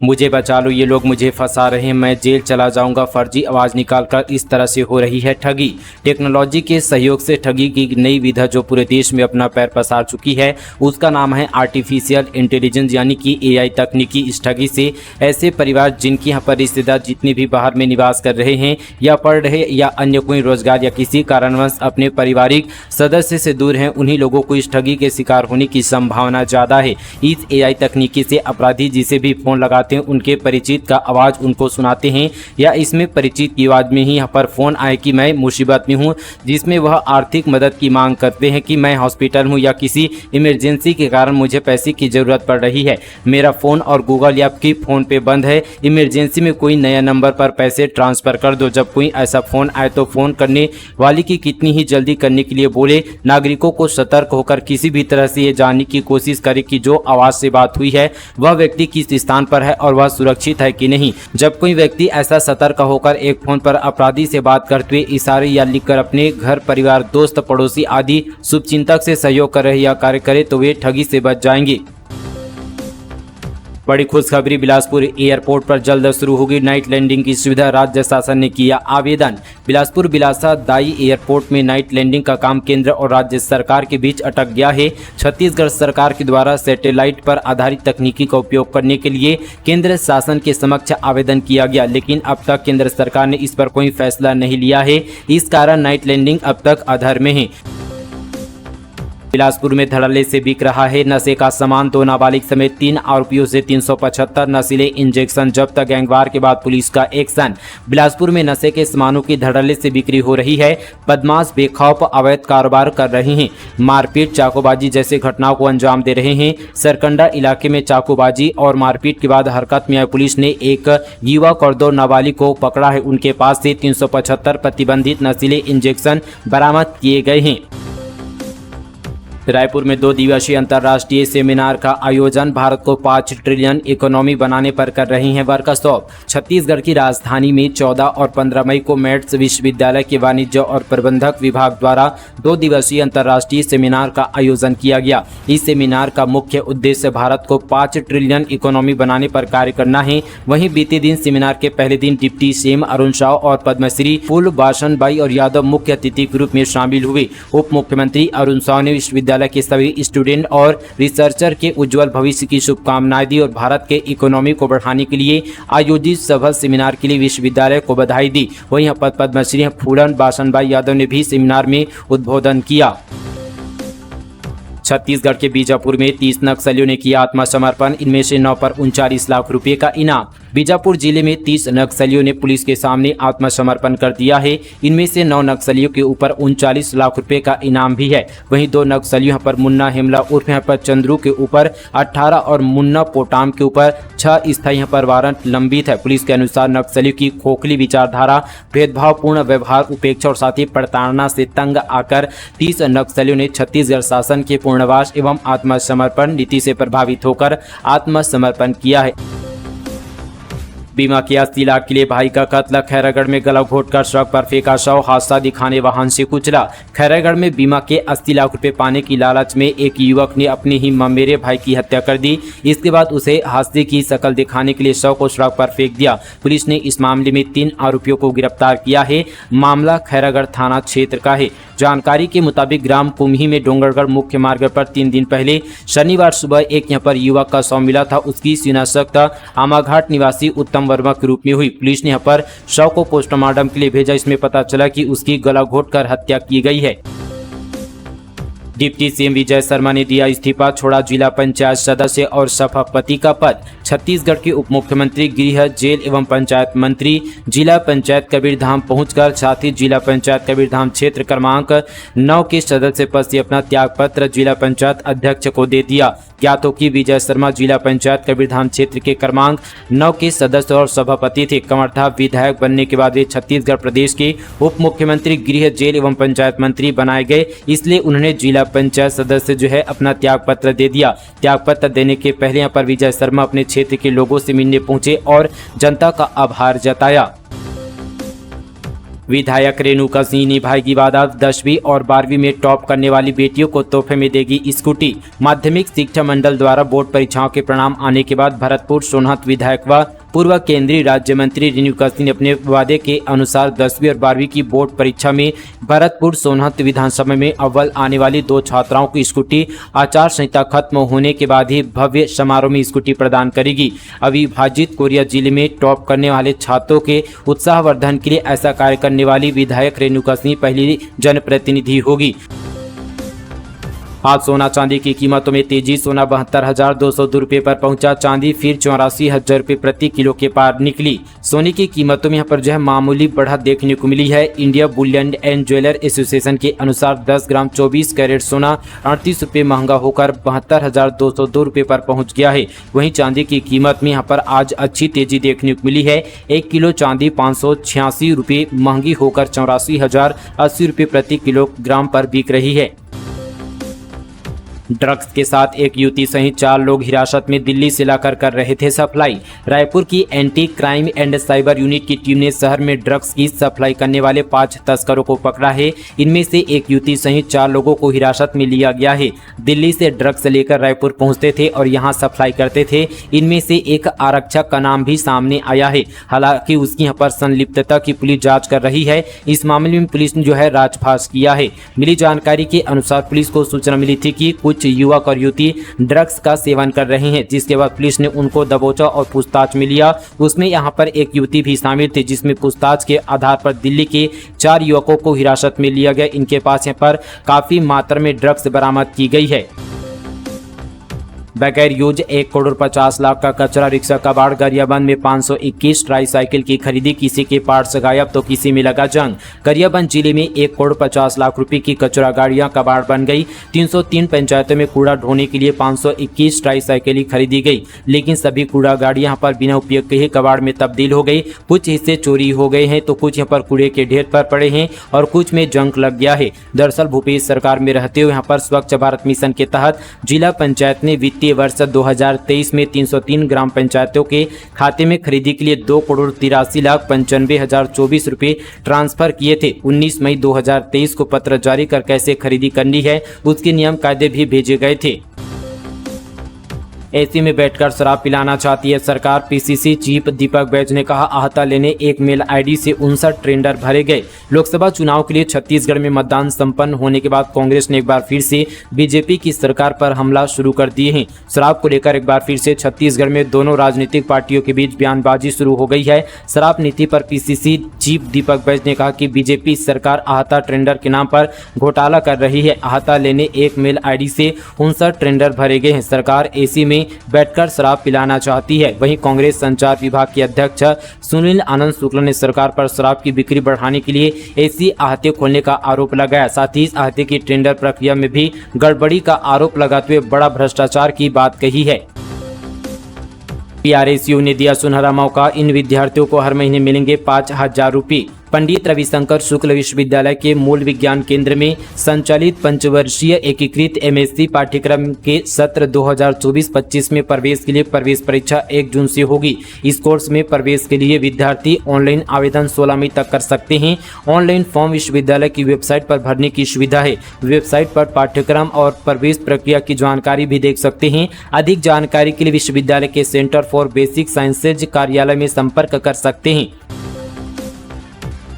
मुझे बचा लो, ये लोग मुझे फंसा रहे हैं, मैं जेल चला जाऊंगा। फर्जी आवाज़ निकालकर इस तरह से हो रही है ठगी। टेक्नोलॉजी के सहयोग से ठगी की नई विधा जो पूरे देश में अपना पैर पसार चुकी है, उसका नाम है आर्टिफिशियल इंटेलिजेंस यानी कि AI तकनीकी। इस ठगी से ऐसे परिवार जिनकी यहाँ पर रिश्तेदार जितने भी बाहर में निवास कर रहे हैं या पढ़ रहे या अन्य कोई रोजगार या किसी कारणवश अपने पारिवारिक सदस्य से दूर हैं, उन्हीं लोगों को इस ठगी के शिकार होने की संभावना ज़्यादा है। इस AI तकनीकी से अपराधी जिसे भी फोन लगाते हैं उनके परिचित का आवाज़ उनको सुनाते हैं या इसमें परिचित की आवाज़ में ही यहाँ पर फ़ोन आए कि मैं मुसीबत में हूँ, जिसमें वह आर्थिक मदद की मांग करते हैं कि मैं हॉस्पिटल हूँ या किसी इमरजेंसी के कारण मुझे पैसे की ज़रूरत पड़ रही है, मेरा फ़ोन और गूगल या आपकी फ़ोन पे बंद है, इमरजेंसी में कोई नया नंबर पर पैसे ट्रांसफ़र कर दो। जब कोई ऐसा फ़ोन आए तो फ़ोन करने वाले की कितनी ही जल्दी करने के लिए बोले। नागरिकों को सतर्क होकर किसी भी तरह से ये जानने की कोशिश करें कि जो आवाज़ से बात हुई है वह व्यक्ति किस स्थान पर है और वह सुरक्षित है कि नहीं। जब कोई व्यक्ति ऐसा सतर्क होकर एक फोन पर अपराधी से बात करते हुए इशारे या लिखकर अपने घर परिवार दोस्त पड़ोसी आदि शुभचिंतक से सहयोग कर रहे या कार्य करे तो वे ठगी से बच जाएंगे। बड़ी खुशखबरी, बिलासपुर एयरपोर्ट पर जल्द शुरू होगी नाइट लैंडिंग की सुविधा, राज्य शासन ने किया आवेदन। बिलासपुर बिलासा दाई एयरपोर्ट में नाइट लैंडिंग का काम केंद्र और राज्य सरकार के बीच अटक गया है। छत्तीसगढ़ सरकार के द्वारा सैटेलाइट पर आधारित तकनीकी का उपयोग करने के लिए केंद्र शासन के समक्ष आवेदन किया गया, लेकिन अब तक केंद्र सरकार ने इस पर कोई फैसला नहीं लिया है। इस कारण नाइट लैंडिंग अब तक अधर में है। बिलासपुर में धड़ल्ले से बिक रहा है नशे का सामान, 2 नाबालिग समेत 3 आरोपियों से 375 नशीले इंजेक्शन जब्त, गैंगवार के बाद पुलिस का एक्शन। बिलासपुर में नशे के सामानों की धड़ल्ले से बिक्री हो रही है। बदमाश बेखौफ अवैध कारोबार कर रहे हैं, मारपीट चाकूबाजी जैसे घटनाओं को अंजाम दे रहे हैं। सरकंडा इलाके में चाकूबाजी और मारपीट के बाद हरकत में आई पुलिस ने एक युवक और 2 नाबालिग को पकड़ा है। उनके पास से 375 प्रतिबंधित नशीले इंजेक्शन बरामद किए गए हैं। रायपुर में 2 दिवसीय अंतर्राष्ट्रीय सेमिनार का आयोजन, भारत को 5 ट्रिलियन इकोनॉमी बनाने पर कर रही हैं वर्कशॉप। छत्तीसगढ़ की राजधानी में 14 और 15 मई को मैट्स विश्वविद्यालय के वाणिज्य और प्रबंधक विभाग द्वारा 2 दिवसीय अंतर्राष्ट्रीय सेमिनार का आयोजन किया गया। इस सेमिनार का मुख्य उद्देश्य भारत को 5 ट्रिलियन इकोनॉमी बनाने पर कार्य करना है। वहीं बीते दिन सेमिनार के पहले दिन डिप्टी सीएम अरुण साव और पद्मश्री फूलबासन बाई और यादव मुख्य अतिथि के रूप में शामिल हुए। उप मुख्यमंत्री अरुण साव ने विश्वविद्यालय के सभी स्टूडेंट और रिसर्चर के उज्जवल भविष्य की शुभकामनाएं दी और भारत के इकोनॉमी को बढ़ाने के लिए आयोजित सफल सेमिनार के लिए विश्वविद्यालय को बधाई दी। वहीं पद्मश्री फूलन बाई यादव ने भी सेमिनार में उद्बोधन किया। छत्तीसगढ़ के बीजापुर में 30 नक्सलियों ने किया आत्मसमर्पण, इनमें से 9 पर 39 लाख रुपए का इनाम। बीजापुर जिले में 30 नक्सलियों ने पुलिस के सामने आत्मसमर्पण कर दिया है। इनमें से 9 नक्सलियों के ऊपर 39 लाख रुपए का इनाम भी है। वहीं 2 नक्सलियों यहाँ पर मुन्ना हेमला उर्फ यहाँ पर चंद्रू के ऊपर 18 और मुन्ना पोटाम के ऊपर 6 स्थायी यहाँ पर वारंट लंबित है। पुलिस के अनुसार नक्सलियों की खोखली विचारधारा, भेदभावपूर्ण व्यवहार, उपेक्षा और साथ ही प्रताड़ना से तंग आकर 30 नक्सलियों ने छत्तीसगढ़ शासन के पूर्णवास एवं आत्मसमर्पण नीति से प्रभावित होकर आत्मसमर्पण किया है। बीमा के 80 लाख के लिए भाई का कत्ल, खैरागढ़ में गला घोटकर सड़क पर फेंका शव, हादसा दिखाने वाहन से कुचला। खैरागढ़ में बीमा के 80 लाख रुपए पाने की लालच में एक युवक ने अपने ही ममेरे भाई की हत्या कर दी। इसके बाद उसे हादसे की शक्ल दिखाने के लिए शव को सड़क पर फेंक दिया। पुलिस ने इस मामले में 3 आरोपियों को गिरफ्तार किया है। मामला खैरागढ़ थाना क्षेत्र का है। जानकारी के मुताबिक ग्राम कुम्ही में डोंगरगढ़ मुख्य मार्ग पर 3 दिन पहले शनिवार सुबह एक यहाँ पर युवक का शव मिला था। उसकी शिनाख्त आमाघाट निवासी उत्तम वर्मा के रूप में हुई। पुलिस ने यहाँ पर शव को पोस्टमार्टम के लिए भेजा। इसमें पता चला कि उसकी गला घोटकर हत्या की गई है। डिप्टी सीएम विजय शर्मा ने दिया इस्तीफा, छोड़ा जिला पंचायत सदस्य और सभापति का पद। छत्तीसगढ़ के उप मुख्यमंत्री गृह, जेल एवं पंचायत मंत्री जिला पंचायत कबीरधाम पहुंचकर साथ ही जिला पंचायत कबीरधाम क्षेत्र क्रमांक 9 के सदस्य पद से अपना त्याग पत्र जिला पंचायत अध्यक्ष को दे दिया। ज्ञात हो कि विजय शर्मा जिला पंचायत कबीरधाम क्षेत्र के क्रमांक 9 के सदस्य और सभापति थे। कमरधा विधायक बनने के बाद वे छत्तीसगढ़ प्रदेश के उप मुख्यमंत्री, गृह, जेल एवं पंचायत मंत्री बनाए गए। इसलिए उन्होंने जिला पंचायत सदस्य जो है अपना त्याग पत्र दे दिया। त्याग पत्र देने के पहले यहाँ पर विजय शर्मा अपने क्षेत्र के लोगों से मिलने पहुंचे और जनता का आभार जताया। विधायक रेणुका सिंह निभाएगी वादा, 10वीं और 12वीं में टॉप करने वाली बेटियों को तोहफे में देगी स्कूटी। माध्यमिक शिक्षा मंडल द्वारा बोर्ड परीक्षाओं के परिणाम आने के बाद भरतपुर सोनहत विधायक व पूर्व केंद्रीय राज्य मंत्री रेणुका सिंह ने अपने वादे के अनुसार 10वीं और 12वीं की बोर्ड परीक्षा में भरतपुर सोनहत विधानसभा में अव्वल आने वाली 2 छात्राओं की स्कूटी आचार संहिता खत्म होने के बाद ही भव्य समारोह में स्कूटी प्रदान करेगी। अविभाजित कोरिया जिले में टॉप करने वाले छात्रों के उत्साहवर्धन के लिए ऐसा कार्य करने वाली विधायक रेणुका सिंह पहली जनप्रतिनिधि होगी। आज सोना चांदी की कीमतों में तेजी, सोना 72,202 रुपये पर पहुंचा, चांदी फिर 84,000 रुपये प्रति किलो के पार निकली। सोने की कीमतों में यहाँ पर जो है मामूली बढ़त देखने को मिली है। India Boolean and jeweller association के अनुसार 10 ग्राम 24 कैरेट सोना 38 रुपये महंगा होकर 72,202 रुपये पर पहुंच गया है। वहीं चांदी की कीमत में यहाँ पर आज अच्छी तेजी देखने को मिली है। 1 किलो चांदी 586 रुपये महंगी होकर 84,080 रुपये प्रति किलोग्राम पर बिक रही है। ड्रग्स के साथ एक युवती सहित 4 लोग हिरासत में दिल्ली से लाकर कर रहे थे सप्लाई। रायपुर की anti crime and cyber unit की टीम ने शहर में ड्रग्स की सप्लाई करने वाले 5 तस्करों को पकड़ा है। इनमें से एक युवती सहित 4 लोगों को हिरासत में लिया गया है। दिल्ली से ड्रग्स लेकर रायपुर पहुंचते थे और यहां सप्लाई करते थे। इनमें से एक आरक्षक का नाम भी सामने आया है। हालांकि उसकी यहाँ पर संलिप्तता की पुलिस जाँच कर रही है। इस मामले में पुलिस ने जो है राजफाश किया है। मिली जानकारी के अनुसार पुलिस को सूचना मिली थी कि कुछ युवक और युवती ड्रग्स का सेवन कर रहे हैं, जिसके बाद पुलिस ने उनको दबोचा और पूछताछ में लिया। उसमें यहां पर एक युवती भी शामिल थी, जिसमें पूछताछ के आधार पर दिल्ली के 4 युवकों को हिरासत में लिया गया। इनके पास यहां पर काफी मात्रा में ड्रग्स बरामद की गई है। बगैर यूज 1,50,00,000 का कचरा रिक्शा कबाड़, गरियाबंद में 521 ट्राईसाइकिल की खरीदी, किसी के पार्ट्स गायब तो किसी में लगा जंग। गरियाबंद जिले में 1,50,00,000 रुपए की कचरा गाड़ियां कबाड़ बन गई। 303 पंचायतों में कूड़ा ढोने के लिए 521 ट्राईसाइकिल खरीदी गई, लेकिन सभी कूड़ा गाड़ी यहाँ पर बिना उपयोग के ही कबाड़ में तब्दील हो गई। कुछ हिस्से चोरी हो गए हैं तो कुछ यहाँ पर कूड़े के ढेर पर पड़े हैं और कुछ में जंग लग गया है। दरअसल भूपेश सरकार में रहते हुए यहाँ पर स्वच्छ भारत मिशन के तहत जिला पंचायत ने वित्तीय वर्ष 2023 में 303 ग्राम पंचायतों के खाते में खरीदी के लिए 2,83,95,024 रुपए ट्रांसफर किए थे। 19 मई 2023 को पत्र जारी कर कैसे खरीदी करनी है उसके नियम कायदे भी भेजे गए थे। एसी में बैठकर शराब पिलाना चाहती है सरकार, पीसीसी चीफ दीपक बैज ने कहा। आहता लेने एक मेल आईडी से 59 टेंडर भरे गए। लोकसभा चुनाव के लिए छत्तीसगढ़ में मतदान संपन्न होने के बाद कांग्रेस ने एक बार फिर से बीजेपी की सरकार पर हमला शुरू कर दिए हैं। शराब को लेकर एक बार फिर से छत्तीसगढ़ में दोनों राजनीतिक पार्टियों के बीच बयानबाजी शुरू हो गई है। शराब नीति पर पीसीसी चीफ दीपक बैज ने कहा कि बीजेपी सरकार आहता टेंडर के नाम पर घोटाला कर रही है। आहता लेने एक मेल आईडी से 59 टेंडर भरे गए हैं। सरकार एसी में बैठकर शराब पिलाना चाहती है। वहीं कांग्रेस संचार विभाग के अध्यक्ष सुनील आनंद शुक्ला ने सरकार पर शराब की बिक्री बढ़ाने के लिए ऐसी आहते खोलने का आरोप लगाया। साथ ही इस आहते की टेंडर प्रक्रिया में भी गड़बड़ी का आरोप लगाते हुए बड़ा भ्रष्टाचार की बात कही है। पीआरएसयू ने दिया सुनहरा मौका, इन विद्यार्थियों को हर महीने मिलेंगे 5,000 रुपये। पंडित रविशंकर शुक्ल विश्वविद्यालय के मूल विज्ञान केंद्र में संचालित पंचवर्षीय एकीकृत एमएससी पाठ्यक्रम के सत्र 2024-25 में प्रवेश के लिए प्रवेश परीक्षा 1 जून से होगी। इस कोर्स में प्रवेश के लिए विद्यार्थी ऑनलाइन आवेदन 16 मई तक कर सकते हैं। ऑनलाइन फॉर्म विश्वविद्यालय की वेबसाइट पर भरने की सुविधा है। वेबसाइट पर पाठ्यक्रम और प्रवेश प्रक्रिया की जानकारी भी देख सकते हैं। अधिक जानकारी के लिए विश्वविद्यालय के सेंटर फॉर बेसिक साइंसेज कार्यालय में संपर्क कर सकते हैं।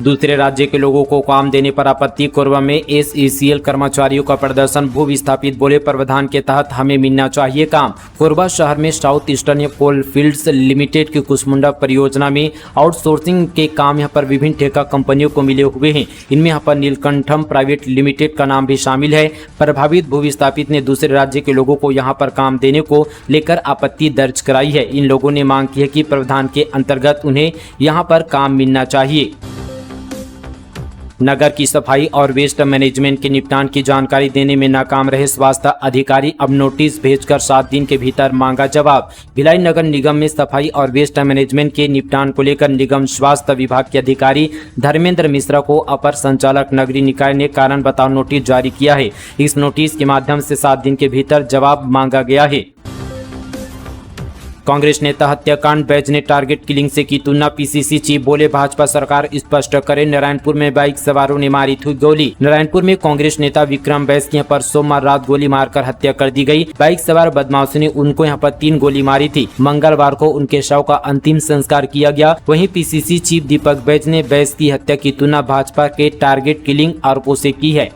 दूसरे राज्य के लोगों को काम देने पर आपत्ति, कोरबा में एसईसीएल कर्मचारियों का प्रदर्शन। भू विस्थापित बोले प्रावधान के तहत हमें मिलना चाहिए काम। कोरबा शहर में साउथ ईस्टर्न कोल फील्ड्स लिमिटेड की कुसमुंडा परियोजना में आउटसोर्सिंग के काम यहाँ पर विभिन्न ठेका कंपनियों को मिले हुए हैं। इनमें यहाँ पर नीलकंठम प्राइवेट लिमिटेड का नाम भी शामिल है। प्रभावित भू विस्थापित ने दूसरे राज्य के लोगों को यहाँ पर काम देने को लेकर आपत्ति दर्ज कराई है। इन लोगों ने मांग की है कि प्रावधान के अंतर्गत उन्हें यहाँ पर काम मिलना चाहिए। नगर की सफाई और वेस्ट मैनेजमेंट के निपटान की जानकारी देने में नाकाम रहे स्वास्थ्य अधिकारी, अब नोटिस भेजकर 7 दिन के भीतर मांगा जवाब। भिलाई नगर निगम में सफाई और वेस्ट मैनेजमेंट के निपटान को लेकर निगम स्वास्थ्य विभाग के अधिकारी धर्मेंद्र मिश्रा को अपर संचालक नगरीय निकाय ने कारण बताओ नोटिस जारी किया है। इस नोटिस के माध्यम से 7 दिन के भीतर जवाब मांगा गया है। कांग्रेस नेता हत्याकांड बैच ने टारगेट किलिंग से की तुलना, पीसीसी चीफ बोले भाजपा सरकार स्पष्ट करे, नारायणपुर में बाइक सवारों ने मारी थी गोली। नारायणपुर में कांग्रेस नेता विक्रम बैच की यहाँ पर सोमवार रात गोली मारकर हत्या कर दी गई। बाइक सवार बदमाशों ने उनको यहाँ पर 3 गोली मारी थी। मंगलवार को उनके शव का अंतिम संस्कार किया गया। वहीं पीसीसी चीफ दीपक बैच ने बैच की हत्या की तुलना भाजपा के टारगेट किलिंग आरोपों से की है।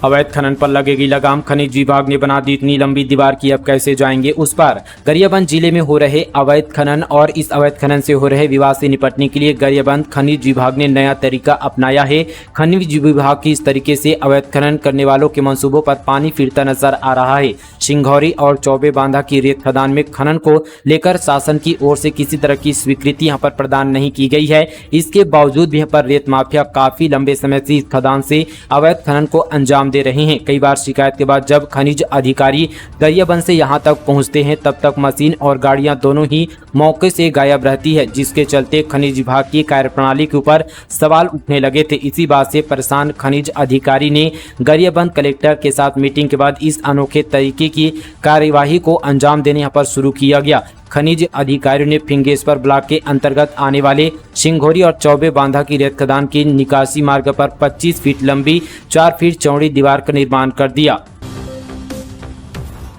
अवैध खनन पर लगेगी लगाम, खनिज विभाग ने बना दी इतनी लंबी दीवार की अब कैसे जाएंगे उस पर। गरियाबंद जिले में हो रहे अवैध खनन और इस अवैध खनन से हो रहे विवाद से निपटने के लिए गरियाबंद खनिज विभाग ने नया तरीका अपनाया है। खनिज विभाग की इस तरीके से अवैध खनन करने वालों के मंसूबों पर पानी फिरता नजर आ रहा है। सिंघौरी और चौबे बांधा की रेत खदान में खनन को लेकर शासन की ओर से किसी तरह की स्वीकृति यहाँ पर प्रदान नहीं की गई है। इसके बावजूद भी यहाँ पर रेत माफिया काफी लंबे समय से इस खदान से अवैध खनन को अंजाम दे रहे हैं। कई बार शिकायत के बाद जब खनिज अधिकारी गरियाबंद से यहां तक पहुंचते हैं तब तक मशीन और गाड़ियां दोनों ही मौके से गायब रहती है, जिसके चलते खनिज विभाग की कार्यप्रणाली के ऊपर सवाल उठने लगे थे। इसी बात से परेशान खनिज अधिकारी ने गरियाबंद कलेक्टर के साथ मीटिंग के बाद इस अनोखे तरीके की कार्यवाही को अंजाम देने यहाँ पर शुरू किया गया। खनिज अधिकारियों ने फिंगेश्वर ब्लॉक के अंतर्गत आने वाले सिंघौरी और चौबे बांधा की रेत खदान की निकासी मार्ग पर 25 फीट लंबी 4 फीट चौड़ी दीवार का निर्माण कर दिया।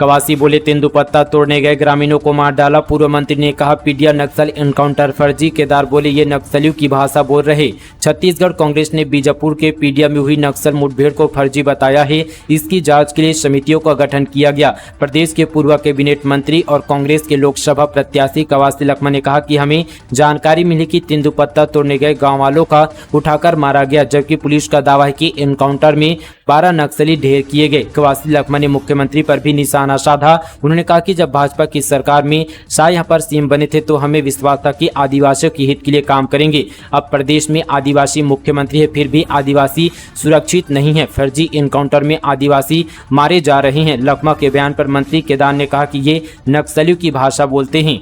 कवासी बोले तेंदुपत्ता तोड़ने गए ग्रामीणों को मार डाला, पूर्व मंत्री ने कहा पीडिया नक्सल एनकाउंटर फर्जी। केदार बोले ये नक्सलियों की भाषा बोल रहे। छत्तीसगढ़ कांग्रेस ने बीजापुर के पीडिया में हुई नक्सल मुठभेड़ को फर्जी बताया है। इसकी जांच के लिए समितियों का गठन किया गया। प्रदेश के पूर्व कैबिनेट मंत्री और कांग्रेस के लोकसभा प्रत्याशी कवासी लखमा ने कहा कि हमें जानकारी मिली कि तेंदुपत्ता तोड़ने गए गाँव वालों का उठाकर मारा गया, जबकि पुलिस का दावा है कि एनकाउंटर में 12 नक्सली ढेर किए गए। कवासी लखमा ने मुख्यमंत्री पर भी निशाना साधा। उन्होंने कहा कि जब भाजपा की सरकार में शाह यहाँ पर सीएम बने थे तो हमें विश्वास था कि आदिवासियों के हित के लिए काम करेंगे। अब प्रदेश में आदिवासी मुख्यमंत्री है, फिर भी आदिवासी सुरक्षित नहीं है। फर्जी एनकाउंटर में आदिवासी मारे जा रहे हैं। लखमा के बयान पर मंत्री केदार ने कहा कि ये नक्सलियों की भाषा बोलते हैं।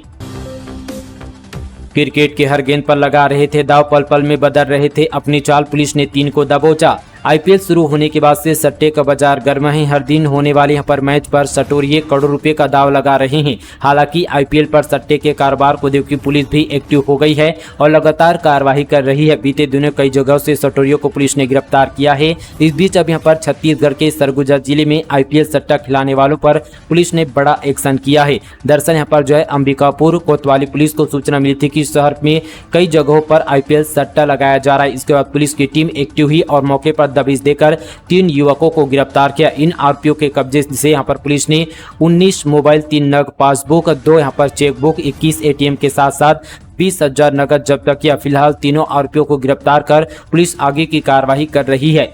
क्रिकेट के हर गेंद पर लगा रहे थे दाव, पल पल में बदल रहे थे अपनी चाल, पुलिस ने 3 को दबोचा। आईपीएल शुरू होने के बाद से सट्टे का बाजार गर्म है। हर दिन होने वाले यहाँ पर मैच पर सटोरिये करोड़ों रुपए का दाव लगा रहे हैं। हालांकि आईपीएल पर सट्टे के कारोबार को देखकर पुलिस भी एक्टिव हो गई है और लगातार कार्रवाई कर रही है। बीते दिनों कई जगहों से सटोरियों को पुलिस ने गिरफ्तार किया है। इस बीच अब यहाँ पर छत्तीसगढ़ के सरगुजा जिले में आईपीएल सट्टा खिलाने वालों पर पुलिस ने बड़ा एक्शन किया है। दरअसल यहाँ पर जो है अंबिकापुर कोतवाली पुलिस को सूचना मिली थी कि शहर में कई जगहों पर आईपीएल सट्टा लगाया जा रहा है। इसके बाद पुलिस की टीम एक्टिव हुई और मौके पर दबिश देकर 3 युवकों को गिरफ्तार किया। इन आरोपियों के कब्जे से यहां पर पुलिस ने 19 मोबाइल, 3 नग पासबुक, 2 यहां पर चेकबुक, 21 एटीएम के साथ साथ 20,000 नकद जब्त किया। फिलहाल तीनों आरोपियों को गिरफ्तार कर पुलिस आगे की कार्रवाई कर रही है।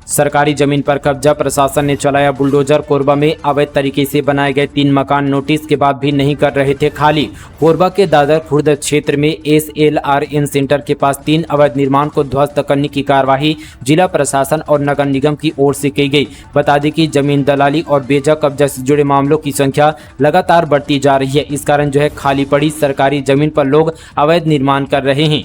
सरकारी जमीन पर कब्जा, प्रशासन ने चलाया बुलडोजर। कोरबा में अवैध तरीके से बनाए गए 3 मकान नोटिस के बाद भी नहीं कर रहे थे खाली। कोरबा के दादर खुर्द क्षेत्र में SLRN सेंटर के पास 3 अवैध निर्माण को ध्वस्त करने की कार्यवाही जिला प्रशासन और नगर निगम की ओर से की गई। बता दें कि जमीन दलाली और बेजा कब्जा से जुड़े मामलों की संख्या लगातार बढ़ती जा रही है। इस कारण जो है खाली पड़ी सरकारी जमीन पर लोग अवैध निर्माण कर रहे हैं।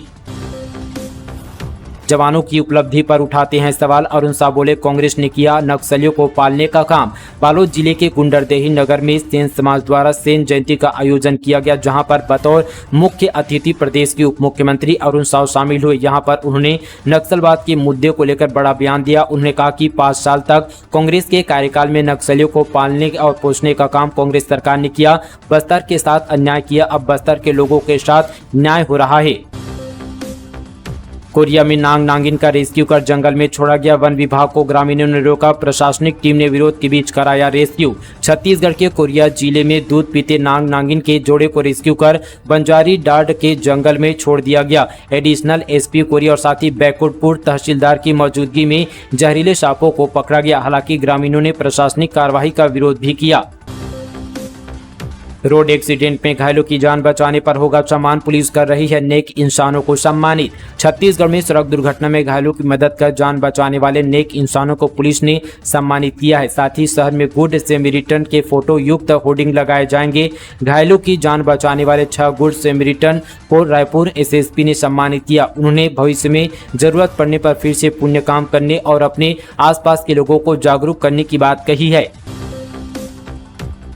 जवानों की उपलब्धि पर उठाते हैं सवाल। अरुण साह बोले कांग्रेस ने किया नक्सलियों को पालने का काम। बालोद जिले के गुंडरदेही नगर में सेन समाज द्वारा सेन जयंती का आयोजन किया गया, जहां पर बतौर मुख्य अतिथि प्रदेश के उप मुख्यमंत्री अरुण साह शामिल हुए। यहां पर उन्होंने नक्सलवाद के मुद्दे को लेकर बड़ा बयान दिया। उन्होंने कहा कि 5 साल तक कांग्रेस के कार्यकाल में नक्सलियों को पालने और पोषने का काम कांग्रेस सरकार ने किया। बस्तर के साथ अन्याय किया, अब बस्तर के लोगों के साथ न्याय हो रहा है। कोरिया में नांग नांगिन का रेस्क्यू कर जंगल में छोड़ा गया। वन विभाग को ग्रामीणों ने रोका, प्रशासनिक टीम ने विरोध के बीच कराया रेस्क्यू। छत्तीसगढ़ के कोरिया जिले में दूध पीते नांग नांगिन के जोड़े को रेस्क्यू कर बंजारी डाड के जंगल में छोड़ दिया गया। एडिशनल एसपी कोरिया और साथ ही बैकुंठपुर तहसीलदार की मौजूदगी में जहरीले सांपों को पकड़ा गया। हालांकि ग्रामीणों ने प्रशासनिक कार्रवाई का विरोध भी किया। रोड एक्सीडेंट में घायलों की जान बचाने पर होगा सम्मान, पुलिस कर रही है नेक इंसानों को सम्मानित। छत्तीसगढ़ में सड़क दुर्घटना में घायलों की मदद कर जान बचाने वाले नेक इंसानों को पुलिस ने सम्मानित किया है। साथ ही शहर में गुड सेमरिटन के फोटो युक्त होर्डिंग लगाए जाएंगे। घायलों की जान बचाने वाले 6 गुड सेमरिटन को रायपुर एसएसपी ने सम्मानित किया। उन्होंने भविष्य में जरूरत पड़ने पर फिर से पुण्य काम करने और अपने आसपास के लोगों को जागरूक करने की बात कही है।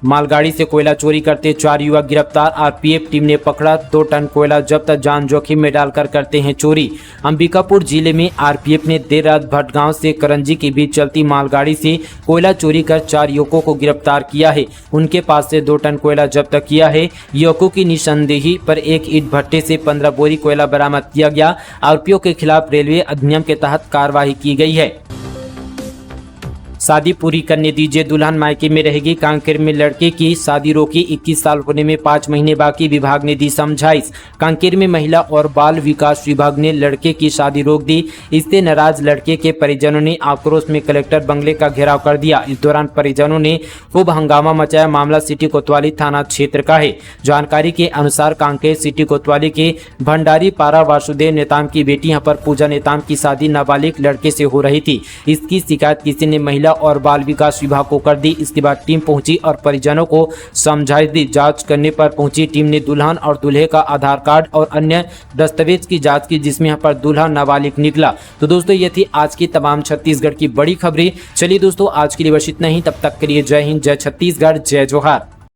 मालगाड़ी से कोयला चोरी करते 4 युवक गिरफ्तार। आरपीएफ टीम ने पकड़ा 2 टन कोयला जब्त, जान जोखिम में डालकर करते हैं चोरी। अंबिकापुर जिले में आरपीएफ ने देर रात भटगांव से करंजी के बीच चलती मालगाड़ी से कोयला चोरी कर 4 युवकों को गिरफ्तार किया है। उनके पास से 2 टन कोयला जब्त किया है। युवकों की निशानदेही पर एक ईंट भट्टे से 15 बोरी कोयला बरामद किया गया। आरोपियों के खिलाफ रेलवे अधिनियम के तहत कार्रवाई की गई है। शादी पूरी करने दीजिए, दुल्हन मायके में रहेगी। कांकेर में लड़के की शादी रोकी, 21 साल होने में 5 महीने बाकी, विभाग ने दी समझाइश। कांकेर में महिला और बाल विकास विभाग ने लड़के की शादी रोक दी। इससे नाराज लड़के के परिजनों ने आक्रोश में कलेक्टर बंगले का घेराव कर दिया। इस दौरान परिजनों ने खूब हंगामा मचाया। मामला सिटी कोतवाली थाना क्षेत्र का है। जानकारी के अनुसार कांकेर सिटी कोतवाली के भंडारी पारा वासुदेव नेताम की बेटी यहाँ पर पूजा नेताम की शादी नाबालिग लड़के से हो रही थी। इसकी शिकायत किसी ने महिला और बाल विकास विभाग को कर दी। इसके बाद टीम पहुंची और परिजनों को समझाइश दी। जांच करने पर पहुंची टीम ने दुल्हन और दूल्हे का आधार कार्ड और अन्य दस्तावेज की जांच की, जिसमें यहाँ पर दूल्हा नाबालिग निकला। तो दोस्तों ये थी आज की तमाम छत्तीसगढ़ की बड़ी खबरें। चलिए दोस्तों आज के लिए बस इतना ही। तब तक के लिए जय हिंद, जय छत्तीसगढ़, जय जोहार।